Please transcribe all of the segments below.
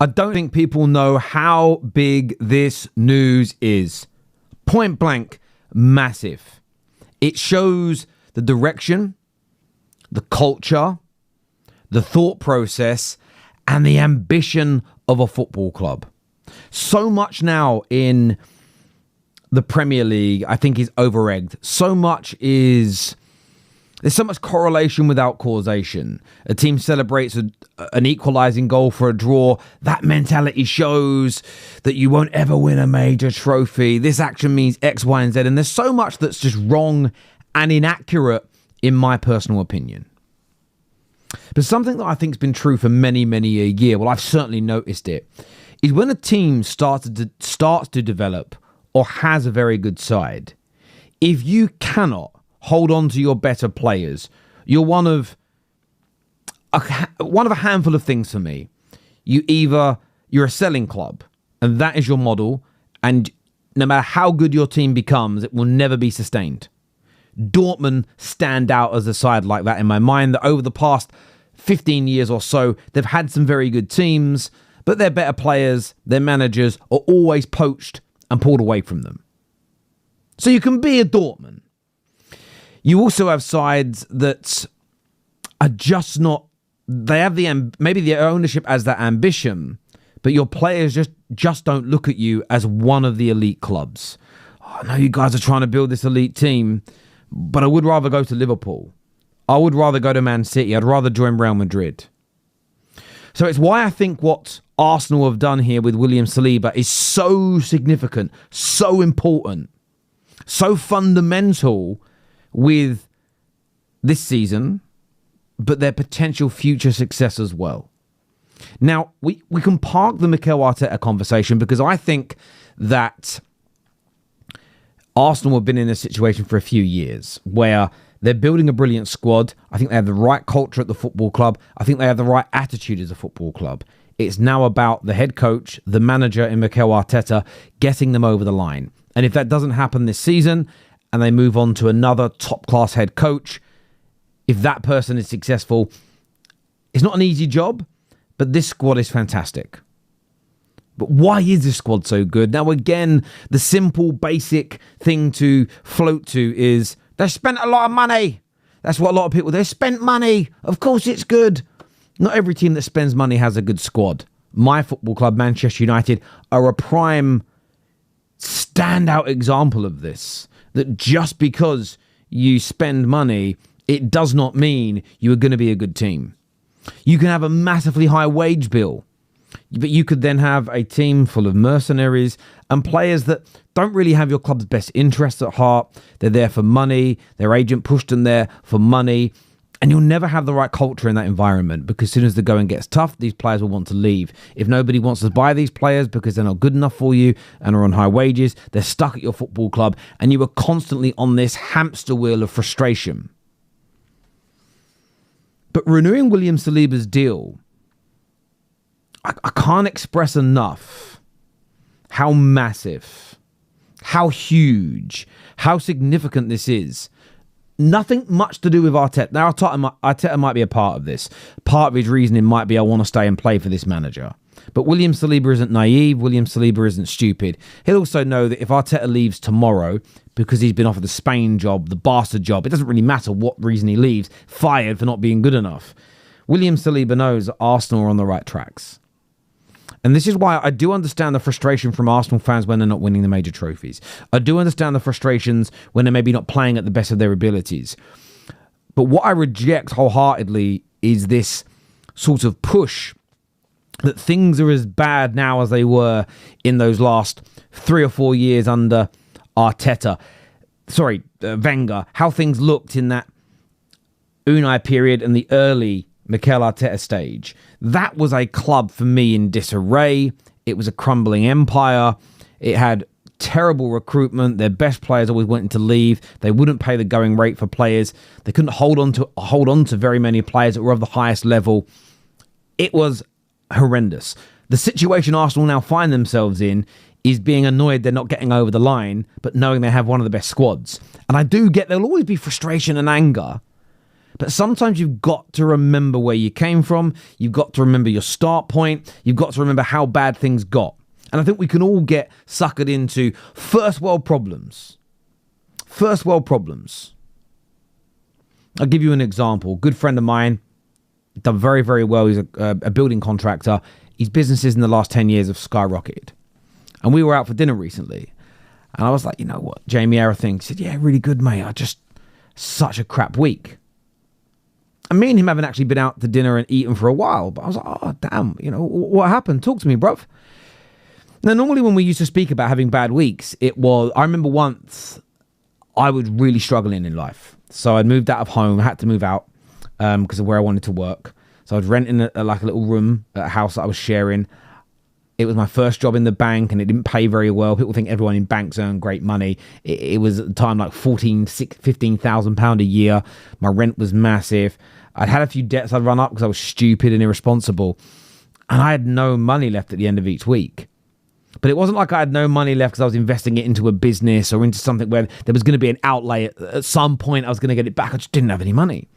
I don't think people know how big this news is. Point blank, massive. It shows the direction, the culture, the thought process, and the ambition of a football club. So much now in the Premier League, I think, is over-egged. There's so much correlation without causation. A team celebrates an equalising goal for a draw. That mentality shows that you won't ever win a major trophy. This action means X, Y, and Z. And there's so much that's just wrong and inaccurate, in my personal opinion. But something that I think has been true for many, many a year, well, I've certainly noticed it, is when a team starts to develop or has a very good side, if you cannot hold on to your better players, you're one of a handful of things for me. You're a selling club, and that is your model, and no matter how good your team becomes, it will never be sustained. Dortmund stand out as a side like that in my mind, that over the past 15 years or so, they've had some very good teams, but their better players, their managers, are always poached and pulled away from them. So you can be a Dortmund. You also have sides that are just not, they have maybe the ownership as that ambition, but your players just don't look at you as one of the elite clubs. Oh, I know you guys are trying to build this elite team, but I would rather go to Liverpool. I would rather go to Man City. I'd rather join Real Madrid. So it's why I think what Arsenal have done here with William Saliba is so significant, so important, so fundamental with this season, but their potential future success as well. Now, we can park the Mikel Arteta conversation because I think that Arsenal have been in a situation for a few years where they're building a brilliant squad. I think they have the right culture at the football club. I think they have the right attitude as a football club. It's now about the head coach, the manager in Mikel Arteta, getting them over the line. And if that doesn't happen this season, and they move on to another top-class head coach, if that person is successful, it's not an easy job, but this squad is fantastic. But why is this squad so good? Now, again, the simple, basic thing to float to is they spent a lot of money. That's what a lot of people, they spent money. Of course it's good. Not every team that spends money has a good squad. My football club, Manchester United, are a prime standout example of this. That just because you spend money, it does not mean you are going to be a good team. You can have a massively high wage bill, but you could then have a team full of mercenaries and players that don't really have your club's best interests at heart. They're there for money. Their agent pushed them there for money. And you'll never have the right culture in that environment because as soon as the going gets tough, these players will want to leave. If nobody wants to buy these players because they're not good enough for you and are on high wages, they're stuck at your football club and you are constantly on this hamster wheel of frustration. But renewing William Saliba's deal, I can't express enough how massive, how huge, how significant this is. Nothing much to do with Arteta. Now, Arteta might be a part of this. Part of his reasoning might be I want to stay and play for this manager. But William Saliba isn't naive. William Saliba isn't stupid. He'll also know that if Arteta leaves tomorrow because he's been offered the Spain job, the Barca job, it doesn't really matter what reason he leaves, fired for not being good enough. William Saliba knows that Arsenal are on the right tracks. And this is why I do understand the frustration from Arsenal fans when they're not winning the major trophies. I do understand the frustrations when they're maybe not playing at the best of their abilities. But what I reject wholeheartedly is this sort of push that things are as bad now as they were in those last 3 or 4 years under Wenger, how things looked in that Unai period and the early Mikel Arteta stage. That was a club for me in disarray. It was a crumbling empire. It had terrible recruitment. Their best players always wanted to leave. They wouldn't pay the going rate for players. They couldn't hold on to very many players that were of the highest level. It was horrendous. The situation Arsenal now find themselves in is being annoyed they're not getting over the line, but knowing they have one of the best squads. And I do get there'll always be frustration and anger. But sometimes you've got to remember where you came from. You've got to remember your start point. You've got to remember how bad things got. And I think we can all get suckered into first world problems. First world problems. I'll give you an example. Good friend of mine, done very, very well. He's a building contractor. His businesses in the last 10 years have skyrocketed. And we were out for dinner recently. And I was like, you know what, Jamie, everything. He said, yeah, really good, mate. Such a crap week. And me and him haven't actually been out to dinner and eaten for a while. But I was like, oh, damn, what happened? Talk to me, bruv. Now, normally when we used to speak about having bad weeks, I remember once I was really struggling in life. So I'd moved out of home. I had to move out because of where I wanted to work. So I was renting a little room at a house that I was sharing. It was my first job in the bank and it didn't pay very well. People think everyone in banks earn great money. It was at the time like £15,000 a year. My rent was massive. I'd had a few debts I'd run up because I was stupid and irresponsible. And I had no money left at the end of each week. But it wasn't like I had no money left because I was investing it into a business or into something where there was going to be an outlay. At some point, I was going to get it back. I just didn't have any money.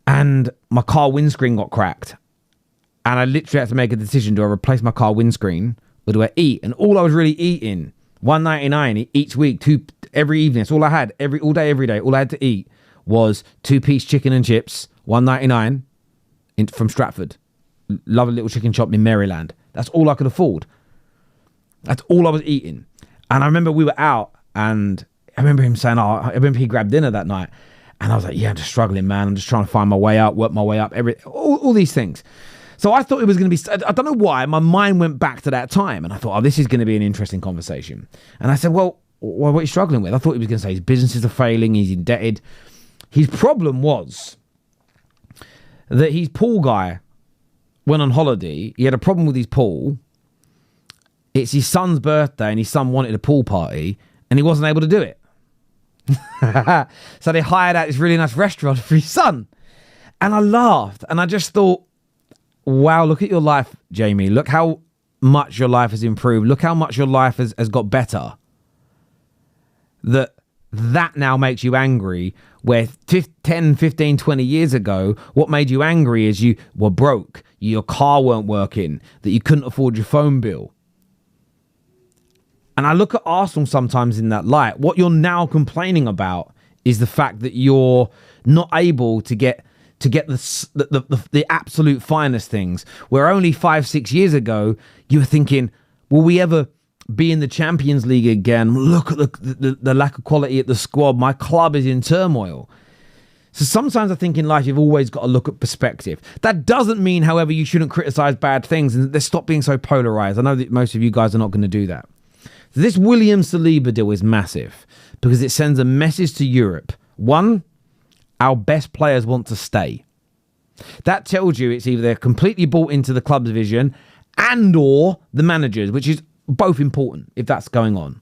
And my car windscreen got cracked. And I literally had to make a decision. Do I replace my car windscreen or do I eat? And all I was really eating, $1.99 each week, every evening. That's all I had, all day, every day. All I had to eat was 2-piece chicken and chips, $1.99 from Stratford. Lovely little chicken shop in Maryland. That's all I could afford. That's all I was eating. And I remember we were out and I remember him saying, I remember he grabbed dinner that night. And I was like, yeah, I'm just struggling, man. I'm just trying to find my way out, work my way up, all these things. So I thought it was going to be, I don't know why, my mind went back to that time. And I thought, this is going to be an interesting conversation. And I said, well, what are you struggling with? I thought he was going to say his businesses are failing, he's indebted. His problem was that his pool guy went on holiday. He had a problem with his pool. It's his son's birthday and his son wanted a pool party and he wasn't able to do it. So they hired out this really nice restaurant for his son. And I laughed and I just thought, wow, look at your life, Jamie. Look how much your life has improved. Look how much your life has got better. That now makes you angry, where 10, 15, 20 years ago, what made you angry is you were broke, your car weren't working, that you couldn't afford your phone bill. And I look at Arsenal sometimes in that light. What you're now complaining about is the fact that you're not able to get the absolute finest things. Where only 5-6 years ago, you were thinking, will we ever be in the Champions League again? Look at the lack of quality at the squad. My club is in turmoil. So sometimes I think in life, you've always got to look at perspective. That doesn't mean, however, you shouldn't criticize bad things and let's stop being so polarized. I know that most of you guys are not going to do that. So this William Saliba deal is massive because it sends a message to Europe. One, our best players want to stay. That tells you it's either they're completely bought into the club's vision and or the managers, which is both important if that's going on.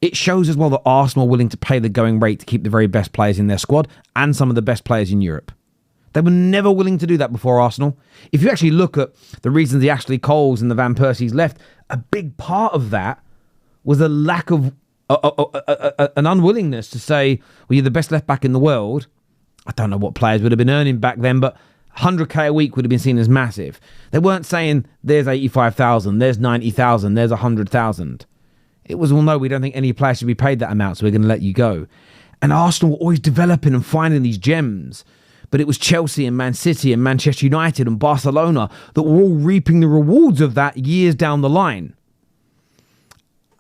It shows as well that Arsenal are willing to pay the going rate to keep the very best players in their squad and some of the best players in Europe. They were never willing to do that before Arsenal. If you actually look at the reasons the Ashley Coles and the Van Persies left, a big part of that was a lack of an unwillingness to say, well, you're the best left back in the world. I don't know what players would have been earning back then, but 100k a week would have been seen as massive. They weren't saying there's 85,000, there's 90,000, there's 100,000. It was, well, no, we don't think any player should be paid that amount, so we're going to let you go. And Arsenal were always developing and finding these gems. But it was Chelsea and Man City and Manchester United and Barcelona that were all reaping the rewards of that years down the line.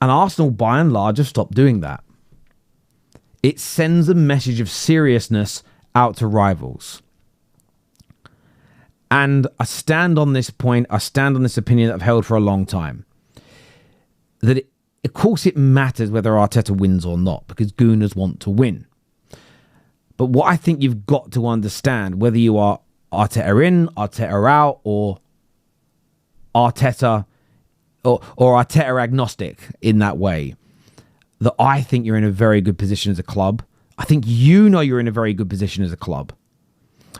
And Arsenal, by and large, have stopped doing that. It sends a message of seriousness out to rivals. And I stand on this point, I stand on this opinion that I've held for a long time. That, of course, it matters whether Arteta wins or not, because Gooners want to win. But what I think you've got to understand, whether you are Arteta in, Arteta out, or Arteta or Arteta agnostic in that way, that I think you're in a very good position as a club. I think you know you're in a very good position as a club.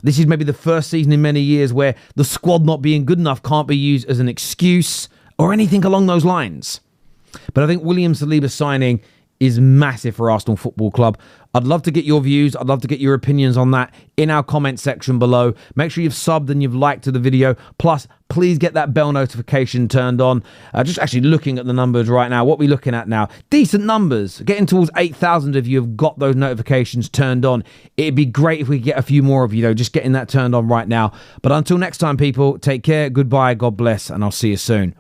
This is maybe the first season in many years where the squad not being good enough can't be used as an excuse or anything along those lines. But I think William Saliba signing is massive for Arsenal Football Club. I'd love to get your views. I'd love to get your opinions on that in our comment section below. Make sure you've subbed and you've liked to the video. Plus, please get that bell notification turned on. Just actually looking at the numbers right now. What we're looking at now, decent numbers. Getting towards 8,000 of you have got those notifications turned on. It'd be great if we could get a few more of you, though, just getting that turned on right now. But until next time, people, take care, goodbye, God bless, and I'll see you soon.